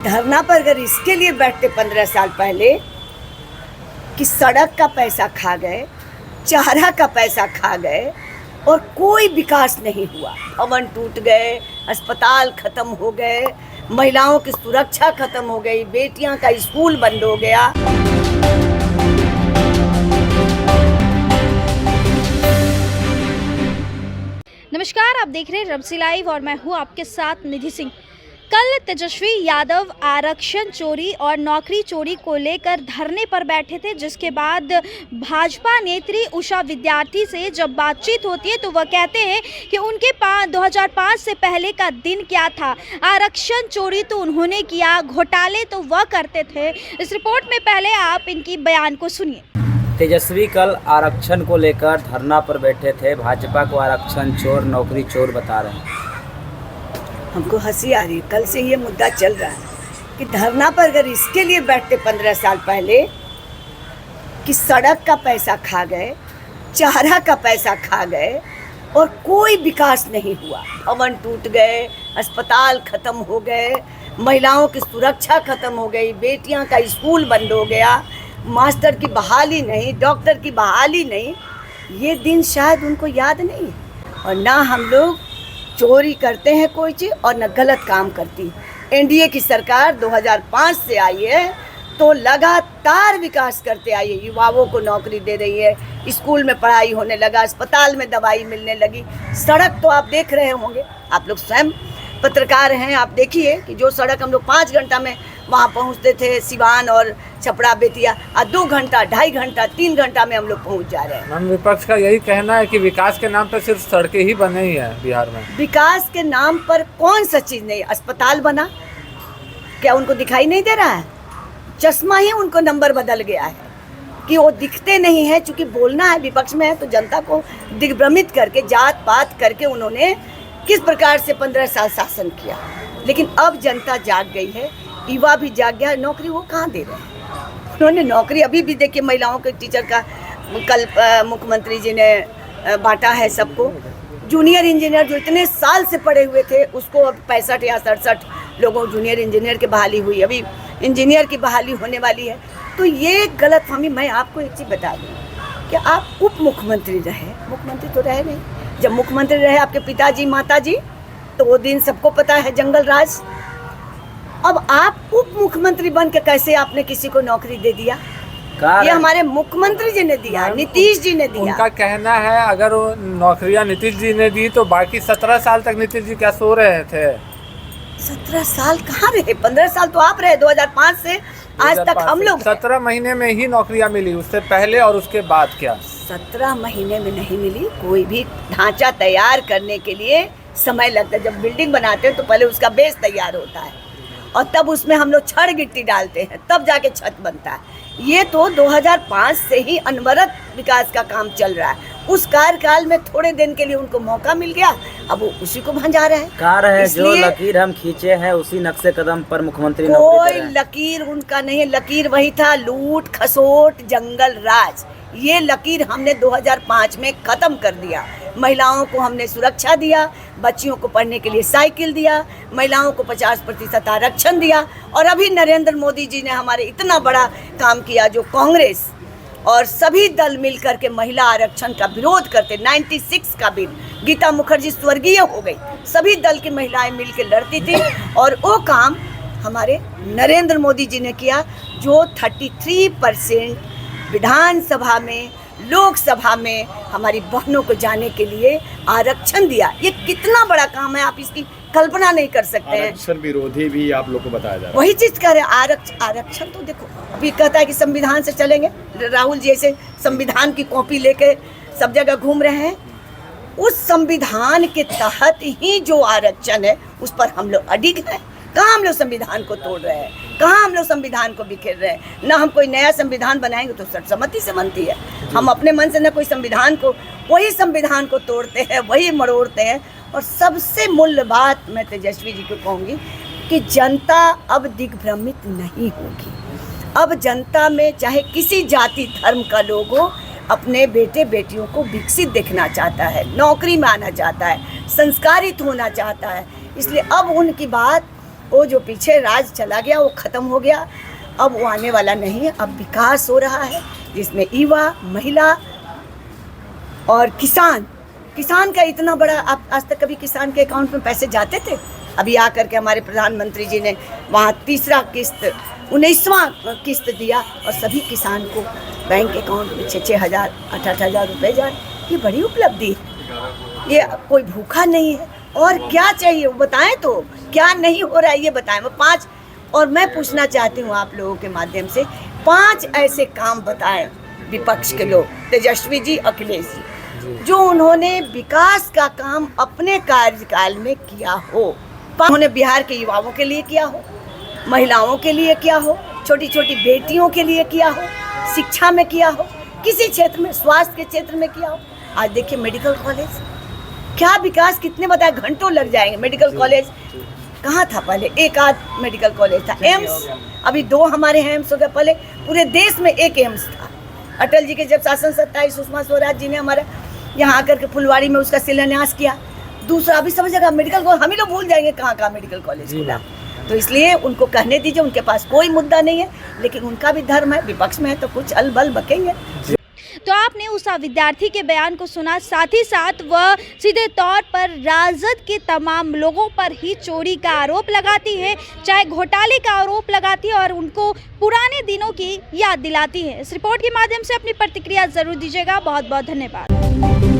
धरना पर अगर इसके लिए बैठते 15 साल पहले कि सड़क का पैसा खा गए, चारा का पैसा खा गए और कोई विकास नहीं हुआ, भवन टूट गए, अस्पताल खत्म हो गए, महिलाओं की सुरक्षा खत्म हो गई, बेटियां का स्कूल बंद हो गया। नमस्कार, आप देख रहे हैं रमसी लाइव और मैं हूं आपके साथ निधि सिंह। कल तेजस्वी यादव आरक्षण चोरी और नौकरी चोरी को लेकर धरने पर बैठे थे, जिसके बाद भाजपा नेत्री उषा विद्यार्थी से जब बातचीत होती है तो वह कहते हैं कि उनके 2005 से पहले का दिन क्या था। आरक्षण चोरी तो उन्होंने किया, घोटाले तो वह करते थे। इस रिपोर्ट में पहले आप इनकी बयान को सुनिए। तेजस्वी कल आरक्षण को लेकर धरना पर बैठे थे। भाजपा को आरक्षण चोर, नौकरी चोर बता रहे हैं। हमको हंसी आ रही है, कल से ये मुद्दा चल रहा है कि धरना पर अगर इसके लिए बैठते 15 साल पहले कि सड़क का पैसा खा गए, चारा का पैसा खा गए और कोई विकास नहीं हुआ, भवन टूट गए, अस्पताल खत्म हो गए, महिलाओं की सुरक्षा खत्म हो गई, बेटियां का स्कूल बंद हो गया, मास्टर की बहाली नहीं, डॉक्टर की बहाली नहीं, ये दिन शायद उनको याद नहीं है। और ना हम लोग चोरी करते हैं कोई चीज़ और न गलत काम करती। एनडीए की सरकार 2005 से आई है तो लगातार विकास करते आई है, युवाओं को नौकरी दे रही है, स्कूल में पढ़ाई होने लगा, अस्पताल में दवाई मिलने लगी, सड़क तो आप देख रहे होंगे, आप लोग स्वयं पत्रकार हैं, आप देखिए कि जो सड़क हम लोग 5 घंटा में वहाँ पहुँचते थे, सिवान और छपरा बेतिया, 2 घंटा, 2.5 घंटा, 3 घंटा में हम लोग पहुँच जा रहे हैं। मैम, विपक्ष का यही कहना है कि विकास के नाम पर सिर्फ सड़कें ही बने ही हैं बिहार में। विकास के नाम पर कौन सा चीज़ नहीं? अस्पताल बना, क्या उनको दिखाई नहीं दे रहा है? चश्मा ही उनको नंबर बदल गया है कि वो दिखते नहीं है। चूँकि बोलना है, विपक्ष में है तो जनता को दिग्भ्रमित करके, जात पात करके उन्होंने किस प्रकार से 15 साल शासन किया। लेकिन अब जनता जाग गई है, युवा भी जाग गया है। नौकरी वो कहाँ दे रहे हैं? उन्होंने नौकरी अभी भी देखिए, महिलाओं के टीचर का कल मुख्यमंत्री जी ने बांटा है सबको। जूनियर इंजीनियर जो इतने साल से पढ़े हुए थे उसको अब 65 या 67 लोगों जूनियर इंजीनियर की बहाली हुई, अभी इंजीनियर की बहाली होने वाली है। तो ये गलतफहमी। मैं आपको एक चीज़ बता दूँ कि आप उप मुख्यमंत्री रहे, मुख्यमंत्री तो रहे नहीं। जब मुख्यमंत्री रहे आपके पिताजी माताजी, तो वो दिन सबको पता है, जंगल राज। अब आप उप मुख्यमंत्री बन के कैसे आपने किसी को नौकरी दे दिया? ये हमारे मुख्यमंत्री जी ने दिया, नीतीश जी ने दिया। उनका कहना है अगर वो नौकरियां नीतीश जी ने दी तो बाकी 17 साल तक नीतीश जी क्या सो रहे थे? 17 साल कहाँ रहे? 15 साल तो आप रहे, 2005 से आज तक हम लोग। 17 महीने में ही नौकरियां मिली, उससे पहले और उसके बाद क्या? 17 महीने में नहीं मिली। कोई भी ढांचा तैयार करने के लिए समय लगता है। जब बिल्डिंग बनाते हैं तो पहले उसका बेस तैयार होता है और तब उसमें हम लोग छड़ गिट्टी डालते हैं, तब जाके छत बनता है। ये तो 2005 से ही अनवरत विकास का काम चल रहा है। उस कार्यकाल में थोड़े दिन के लिए उनको मौका मिल गया, अब वो उसी को भंजा रहे हैं। कह रहे हैं जो लकीर हम खींचे हैं उसी नक्शे कदम पर मुख्यमंत्री कोई लकीर उनका नहीं है। लकीर वही था, लूट खसोट जंगल राज। ये लकीर हमने 2005 में खत्म कर दिया। महिलाओं को हमने सुरक्षा दिया, बच्चियों को पढ़ने के लिए साइकिल दिया, महिलाओं को 50% आरक्षण दिया। और अभी नरेंद्र मोदी जी ने हमारे इतना बड़ा काम किया, जो कांग्रेस और सभी दल मिलकर के महिला आरक्षण का विरोध करते। 96 का बिल, गीता मुखर्जी स्वर्गीय हो गई, सभी दल की महिलाएं मिलकर लड़ती थी और वो काम हमारे नरेंद्र मोदी जी ने किया, जो 33% विधानसभा में, लोकसभा में हमारी बहनों को जाने के लिए आरक्षण दिया। ये कितना बड़ा काम है, आप इसकी कल्पना नहीं कर सकते हैं। आरक्षण विरोधी भी आप लोग को बताया जा रहा है। वही चीज कह रहे हैं। आरक्षण तो देखो, अभी कहता है कि संविधान से चलेंगे। राहुल जी ऐसे संविधान की कॉपी लेके सब जगह घूम रहे हैं। उस संविधान के तहत ही जो आरक्षण है उस पर हम लोग अडिग हैं। कहाँ हम लोग संविधान को तोड़ रहे हैं? कहाँ हम लोग संविधान को बिखेर रहे हैं? ना हम कोई नया संविधान बनाएंगे तो सर्वसम्मति से बनती है। हम अपने मन से ना कोई संविधान को, वही संविधान को तोड़ते हैं, वही मरोड़ते हैं। और सबसे मूल्य बात मैं तेजस्वी जी को कहूँगी कि जनता अब दिग्भ्रमित नहीं होगी। अब जनता में चाहे किसी जाति धर्म का लोग हो, अपने बेटे बेटियों को विकसित देखना चाहता है, नौकरी में आना चाहता है, संस्कारित होना चाहता है। इसलिए अब उनकी बात वो जो पीछे राज चला गया वो ख़त्म हो गया, अब वो आने वाला नहीं है। अब विकास हो रहा है जिसमें युवा, महिला और किसान का इतना बड़ा, आप आज तक कभी किसान के अकाउंट में पैसे जाते थे? अभी आकर के हमारे प्रधानमंत्री जी ने वहाँ तीसरा किस्त 19वां किस्त दिया और सभी किसान को बैंक अकाउंट में 6-6 हज़ार 8-8 हज़ार रुपये जा रहे। ये बड़ी उपलब्धि है। ये कोई भूखा नहीं है। और क्या चाहिए वो बताएं, तो क्या नहीं हो रहा है ये बताएं। वो 5, और मैं पूछना चाहती हूँ आप लोगों के माध्यम से, 5 ऐसे काम बताएं विपक्ष के लोग, तेजस्वी जी, अखिलेश जी, जो उन्होंने विकास का काम अपने कार्यकाल में किया हो। उन्होंने बिहार के युवाओं के लिए किया हो, महिलाओं के लिए किया हो, छोटी छोटी बेटियों के लिए किया हो, शिक्षा में किया हो, किसी क्षेत्र में, स्वास्थ्य के क्षेत्र में किया हो। आज देखिए मेडिकल कॉलेज, क्या विकास, कितने बताए, घंटों लग जाएंगे। मेडिकल कॉलेज कहाँ था पहले? एक आध मेडिकल कॉलेज था। एम्स, अभी 2 हमारे एम्स हो गए। पहले पूरे देश में एक एम्स था। अटल जी के जब शासन सत्ता आई, सुषमा स्वराज जी ने हमारे यहाँ आकर के फुलवाड़ी में उसका शिलान्यास किया। दूसरा, अभी समझेगा मेडिकल कॉलेज, हम ही लोग भूल जाएंगे कहाँ कहाँ मेडिकल कॉलेज खुला। तो इसलिए उनको कहने दीजिए, उनके पास कोई मुद्दा नहीं है, लेकिन उनका भी धर्म है, विपक्ष में है तो कुछ अलबल बकेंगे। तो आपने उस विद्यार्थी के बयान को सुना, साथ ही साथ वह सीधे तौर पर राजद के तमाम लोगों पर ही चोरी का आरोप लगाती है, चाहे घोटाले का आरोप लगाती है और उनको पुराने दिनों की याद दिलाती है। इस रिपोर्ट के माध्यम से अपनी प्रतिक्रिया जरूर दीजिएगा। बहुत बहुत धन्यवाद।